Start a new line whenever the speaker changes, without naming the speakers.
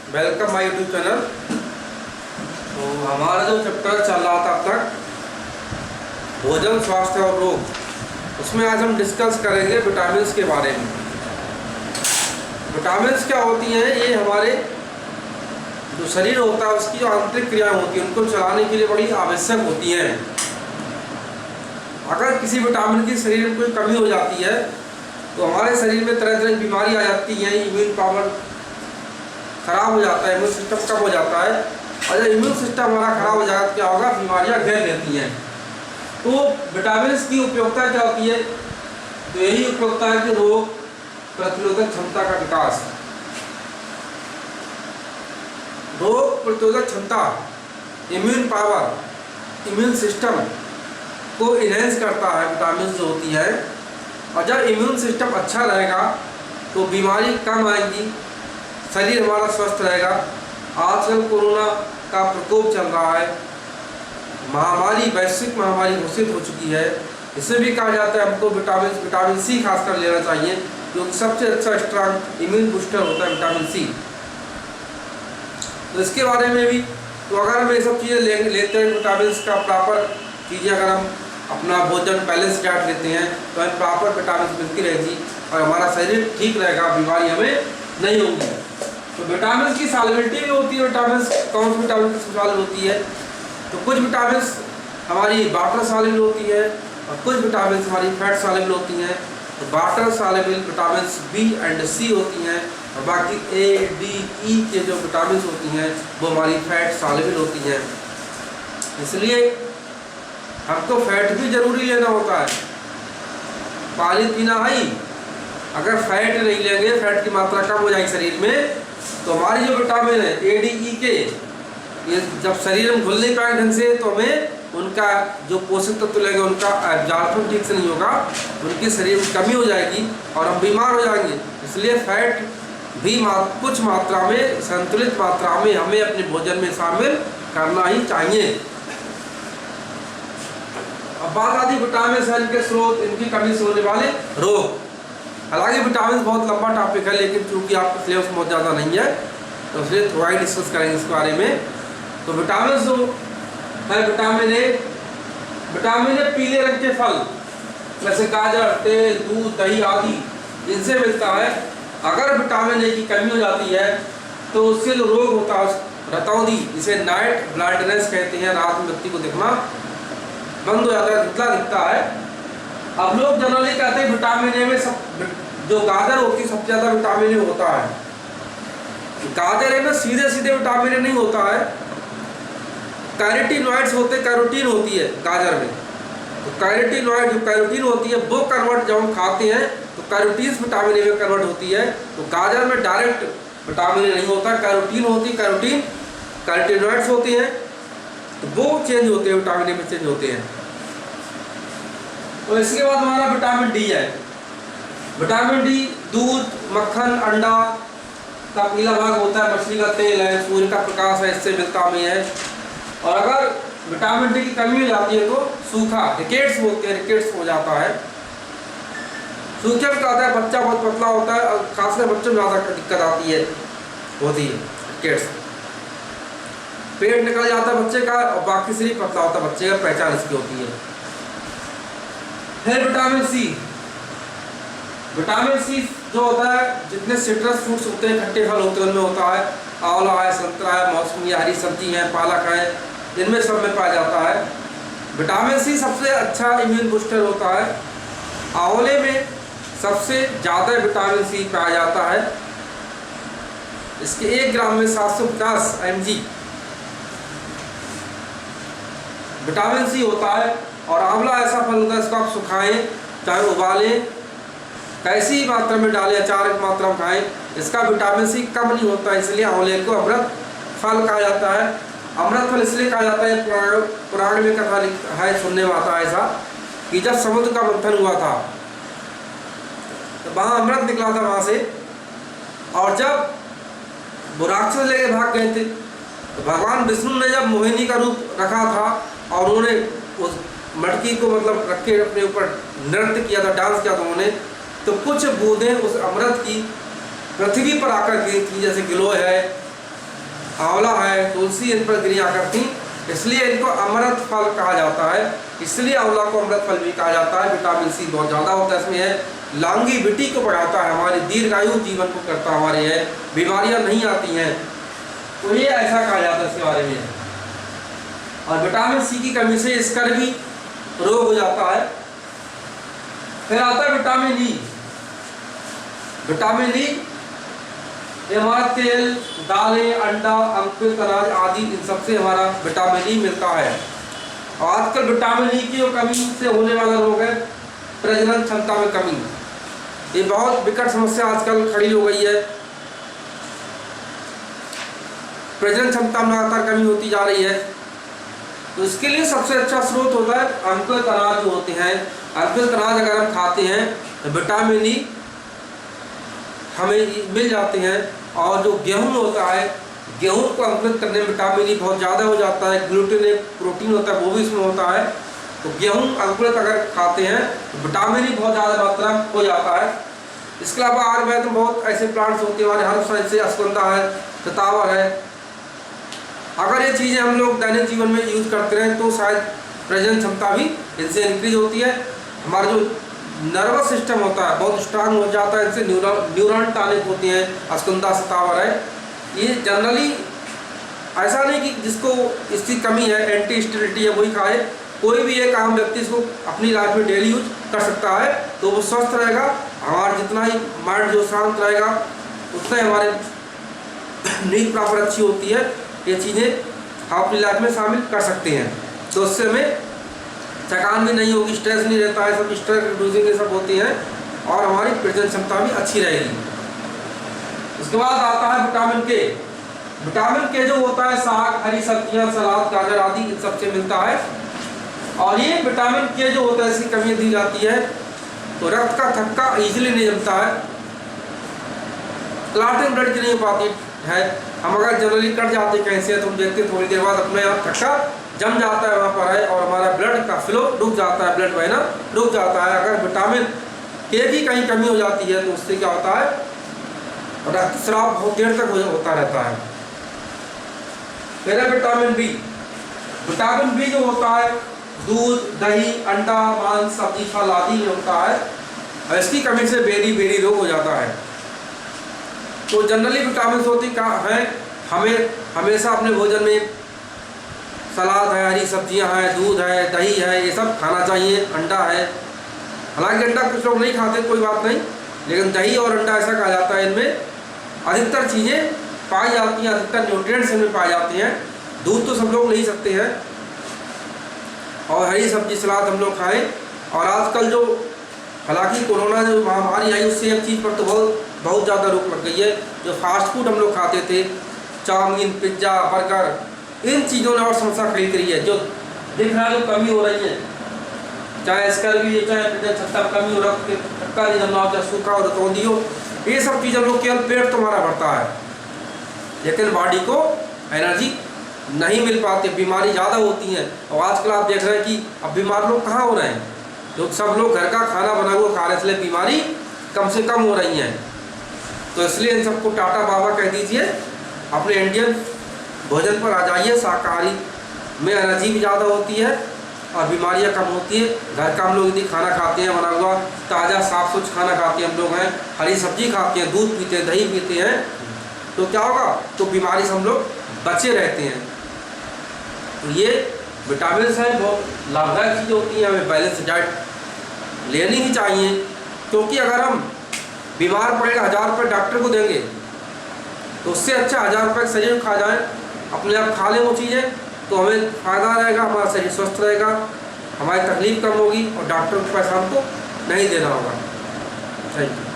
Welcome my YouTube channel. तो हमारा जो चैप्टर चल रहा था अब तक भोजन, स्वास्थ्य और रोग, उसमें आज हम डिस्कस करेंगे विटामिन्स के बारे में। विटामिन्स क्या होती हैं? ये हमारे जो शरीर होता है उसकी जो आंतरिक क्रियाएं होती हैं उनको चलाने के लिए बड़ी आवश्यक होती हैं। अगर किसी विटामिन की शरीर में कोई कमी हो जाती है तो हमारे शरीर में तरह तरह की बीमारी आ जाती हैं, इम्यून पावर खराब हो जाता है, इम्यून सिस्टम कम हो जाता है। और जब इम्यून सिस्टम हमारा खराब हो जाएगा तो क्या होगा? बीमारियां घेर लेती हैं। तो विटामिन की उपयोगिता क्या होती है? तो यही उपयोगिता है कि रोग प्रतिरोधक क्षमता का विकास, रोग प्रतिरोधक क्षमता, इम्यून पावर, इम्यून सिस्टम को इनहेंस करता है विटामिन जो होती है। और जब इम्यून सिस्टम अच्छा रहेगा तो बीमारी कम आएगी, शरीर हमारा स्वस्थ रहेगा। आजकल कोरोना का प्रकोप चल रहा है, महामारी, वैश्विक महामारी घोषित हो चुकी है। इसे भी कहा जाता है हमको विटामिन सी खासकर लेना चाहिए, क्योंकि सबसे अच्छा स्ट्रॉन्ग इम्यून बूस्टर होता है विटामिन सी। तो इसके बारे में भी, तो अगर हम ये सब चीज़ें लेते हैं, विटामिन का प्रॉपर चीज़ें, अगर हम अपना भोजन बैलेंस डाइट लेते हैं तो हमें प्रॉपर विटामिन मिलती रहेगी और हमारा शरीर ठीक रहेगा, बीमारी हमें नहीं होगी। तो विटामिन की सॉल्युबिलिटी भी होती है। विटामिन कौन सी विटामिन की सॉल्युबल होती है? तो कुछ विटामिन हमारी वाटर सॉल्युबल होती है और कुछ विटामिन हमारी फैट सॉल्युबल होती हैं। तो water soluble vitamin B and C होती हैं और बाकी ए डी ई के जो विटामिन होती हैं वो हमारी फैट सॉल्युबल होती हैं। इसलिए हमको फैट भी जरूरी लेना होता है। पानी पीना है, अगर फैट नहीं लेंगे, फैट की मात्रा कम हो जाएगी शरीर में, तो हमारी जो विटामिन है ए डी ई के, ये जब शरीर में घुल नहीं पाए ढंग से तो हमें उनका जो पोषक तत्व लेंगे उनका एब्जॉर्प्शन ठीक से नहीं होगा, उनके शरीर में कमी हो जाएगी और हम बीमार हो जाएंगे। इसलिए फैट भी कुछ मात्रा में, संतुलित मात्रा में हमें अपने भोजन में शामिल करना ही चाहिए। अब बात आती है विटामिन सेल के स्रोत, इनकी कमी से होने वाले रोग। हालांकि विटामिन बहुत लंबा टॉपिक है, लेकिन चूंकि आपका सिलेबस बहुत ज़्यादा नहीं है तो इसलिए थोड़ा ही डिस्कस करेंगे इसके बारे में। तो विटामिन जो है, विटामिन ए पीले रंग के फल जैसे गाजर, तेल, दूध, दही आदि, इनसे मिलता है। अगर विटामिन ए की कमी हो जाती है तो उससे जो रोग होता है, रतौंधी, जिसे नाइट ब्लाइंडनेस कहते हैं, रात में व्यक्ति को दिखना बंद हो जाता है, धुंधला दिखता है। अब लोग जनरली कहते हैं विटामिन ए में सब, जो गाजर होती है सबसे ज़्यादा विटामिन ए होता है। गाजर ए में सीधे सीधे विटामिन ए नहीं होता है, कैरोटीनॉइड्स होते, कैरोटीन होती है गाजर में। तो कैरोटीनॉइड, जो कैरोटीन होती है वो कन्वर्ट जब हम खाते हैं तो कैरोटीन्स विटामिन ए में कन्वर्ट होती है। तो गाजर में डायरेक्ट विटामिन ए नहीं होता, कैरोटीन होती, कैरोटीनॉइड्स होते हैं, तो वो चेंज होते हैं, विटामिन ए में चेंज होते हैं। तो इसके बाद हमारा विटामिन डी है। विटामिन डी दूध, मक्खन, अंडा का पीला भाग होता है, मछली का तेल है, सूर्य का प्रकाश है, इससे मिलता हमें है। और अगर विटामिन डी की कमी हो जाती है तो सूखा, रिकेट्स बोलते हैं, रिकेट्स हो जाता है। सूखे में क्या होता है, बच्चा बहुत पतला होता है और खासकर बच्चों में ज़्यादा दिक्कत आती है, होती है रिकेट्स। पेट निकल जाता है बच्चे का और बाकी शरीर पतला होता है बच्चे का, पहचान इसकी होती है। फिर विटामिन सी। विटामिन सी जो होता है, जितने सिट्रस फ्रूट्स होते हैं, खट्टे फल होते हैं, उनमें होता है। आंवला है, संतरा है, मौसमी है, हरी सब्जी है, पालक है, इनमें सब में पाया जाता है। विटामिन सी सबसे अच्छा इम्यून बूस्टर होता है। आंवले में सबसे ज़्यादा विटामिन सी पाया जाता है। इसके 1 ग्राम में 750 mg विटामिन सी होता है। और आंवला ऐसा फल होता है, इसको आप सुखाएं, चाहे उबालें, कैसी मात्रा में डालें, अचार की मात्रा में खाएं, इसका विटामिन सी कम नहीं होता, इसलिए आंवले को अमृत फल कहा जाता है। अमृत फल इसलिए कहा जाता है, पुराण में कथा है, सुनने में आता है ऐसा कि जब समुद्र का मंथन हुआ था तो वहाँ अमृत निकला था वहाँ से, और जब वो राक्षस लेके भाग गए थे तो भगवान विष्णु ने जब मोहिनी का रूप रखा था और उन्होंने उस मटकी को मतलब रख के अपने ऊपर नृत्य किया था, डांस किया था उन्होंने, तो कुछ बूंदें उस अमृत की पृथ्वी पर आकर गिरी थी, जैसे गिलोय है, आंवला है, तुलसी इन पर क्रिया करती, इसलिए इनको अमृत फल कहा जाता है। इसलिए आंवला को अमृत फल भी कहा जाता है। विटामिन सी बहुत ज़्यादा होता है इसमें है। लॉन्गेविटी को बढ़ाता है, हमारे दीर्घायु जीवन को करता है, हमारे है बीमारियां नहीं आती हैं, तो ये ऐसा कहा जाता है इसके बारे में। और विटामिन सी की कमी से स्कर्वी रोग हो जाता है। फिर आता है विटामिन ई। विटामिन ई हमारा तेल, दालें, अंडा, अंकुरित अनाज आदि इन सबसे हमारा विटामिन ई मिलता है। और आजकल विटामिन ई की कमी से होने वाला रोग है प्रजनन क्षमता में कमी। ये बहुत विकट समस्या आजकल खड़ी हो गई है। प्रजनन क्षमता में लगातार कमी होती जा रही है, तो इसके लिए सबसे अच्छा स्रोत होता है अंकुरित अनाज जो होते हैं। अंकुरित अनाज अगर हम खाते हैं तो विटामिन ई हमें मिल जाते हैं। और जो गेहूं होता है, गेहूं को अंकुरित करने में विटामिन ई बहुत ज़्यादा हो जाता है। ग्लूटेन एक प्रोटीन होता है, वो भी इसमें होता है। तो गेहूं अंकुरित अगर खाते हैं तो विटामिन ई बहुत ज़्यादा मात्रा में हो जाता है। इसके अलावा आयुर्वेद में बहुत ऐसे प्लांट्स होते हैं हमारे, हर्ब साइंस से अश्वगंधा है, शतावर है। अगर ये चीज़ें हम लोग दैनिक जीवन में यूज़ करते रहें तो शायद प्रजनन क्षमता भी इनसे इंक्रीज होती है। हमारा जो नर्वस सिस्टम होता है बहुत स्ट्रांग हो जाता है, इनसे न्यूरॉन टॉनिक होती हैं, अश्वगंधा, शतावर है। ये जनरली ऐसा नहीं कि जिसको इसकी कमी है, एंटी स्टेरिलिटी है, वही खाए। कोई भी एक आम व्यक्ति इसको अपनी लाइफ में डेली यूज कर सकता है, तो वो स्वस्थ रहेगा। हमारा जितना ही माइंड जो शांत रहेगा उतना ही हमारे नींद प्रॉपर अच्छी होती है। ये चीज़ें हम अपनी लाइफ में शामिल कर सकते हैं, तो उससे हमें थकान भी नहीं होगी, स्ट्रेस नहीं रहता है, सब स्ट्रेस रिड्यूसिंग ये सब होती हैं और हमारी प्रजनन क्षमता भी अच्छी रहेगी। उसके बाद आता है विटामिन के। विटामिन के जो होता है साग, हरी सब्जियां, सलाद, गाजर आदि इन सबसे मिलता है। और ये विटामिन के जो होता है इसकी कमी दी जाती है तो रक्त का थक्का इजीली नहीं जमता है, क्लॉटिंग ब्लड की नहीं हो पाती है। हम अगर जनरली कट जाते कहीं से तो हम देखते थोड़ी देर बाद अपने यहाँ थक्का जम जाता है वहाँ पर है, और हमारा ब्लड का फ्लो रुक जाता है, ब्लड बहना रुक जाता है। अगर विटामिन के की कहीं कमी हो जाती है तो उससे क्या होता है, रक्तस्राव बहुत देर तक होता रहता है। फिर है विटामिन बी। विटामिन बी जो होता है दूध, दही, अंडा, मांस, सब्जी, फल आदि में होता है, और इसकी कमी से बेरी रोग हो जाता है। तो जनरली विटामिन होती हैं, हमें हमेशा अपने भोजन में सलाद है, हरी सब्जियां हैं, दूध है, दही है, ये सब खाना चाहिए। अंडा है, हालांकि अंडा कुछ लोग नहीं खाते, कोई बात नहीं, लेकिन दही और अंडा ऐसा कहा जाता है इनमें अधिकतर चीज़ें पाई जाती हैं, अधिकतर न्यूट्रिएंट्स इनमें पाए जाते हैं। दूध तो सब लोग ले ही सकते हैं, और हरी सब्जी सलाद हम लोग खाएँ। और आजकल जो हालांकि कोरोना जो महामारी आई उससे एक चीज़ पर तो बहुत ज़्यादा रोक लग गई है। जो फास्ट फूड हम लोग खाते थे, चाउमीन, पिज्ज़ा, बर्गर, इन चीज़ों ने और समस्या खड़ी करी है। जो दिख रहा है जो कमी हो रही है, चाहे स्कर्वी, चाहे प्रजनन क्षमता कमी हो, रक्त के थक्का नहीं जमना, चाहे सूखा हो, रतौंधी हो, ये सब चीज़ हम लोग केवल पेट तुम्हारा भरता है, लेकिन बॉडी को एनर्जी नहीं मिल पाती, बीमारी ज़्यादा होती हैं। और आजकल आप देख रहे हैं कि अब बीमार लोग कहाँ हो रहे हैं, जो सब लोग घर का खाना बना हुआ खा रहे, इसलिए बीमारी कम से कम हो रही हैं। तो इसलिए इन सबको टाटा बाबा कह दीजिए, अपने इंडियन भोजन पर आ जाइए। शाकाहारी में एनर्जी भी ज़्यादा होती है और बीमारियां कम होती है। घर का हम लोग यदि खाना खाते हैं, बना हुआ ताज़ा साफ स्वच्छ खाना खाते हैं, हम लोग हैं, हरी सब्जी खाते हैं, दूध पीते हैं, दही पीते हैं, तो क्या होगा, तो बीमारी से हम लोग बचे रहते हैं। तो ये विटामिन हैं, बहुत लाभदायक चीज़ें होती हैं, हमें बैलेंस डाइट लेनी ही चाहिए। क्योंकि अगर हम बीमार पड़े 1000 रुपये डॉक्टर को देंगे तो उससे अच्छा 1000 रुपये का शरीर खा जाएं, अपने आप खा लें वो चीज़ें, तो हमें फ़ायदा रहेगा, हमारा शरीर स्वस्थ रहेगा, हमारी तकलीफ कम होगी और डॉक्टर को पैसा हमको नहीं देना होगा। Thank you.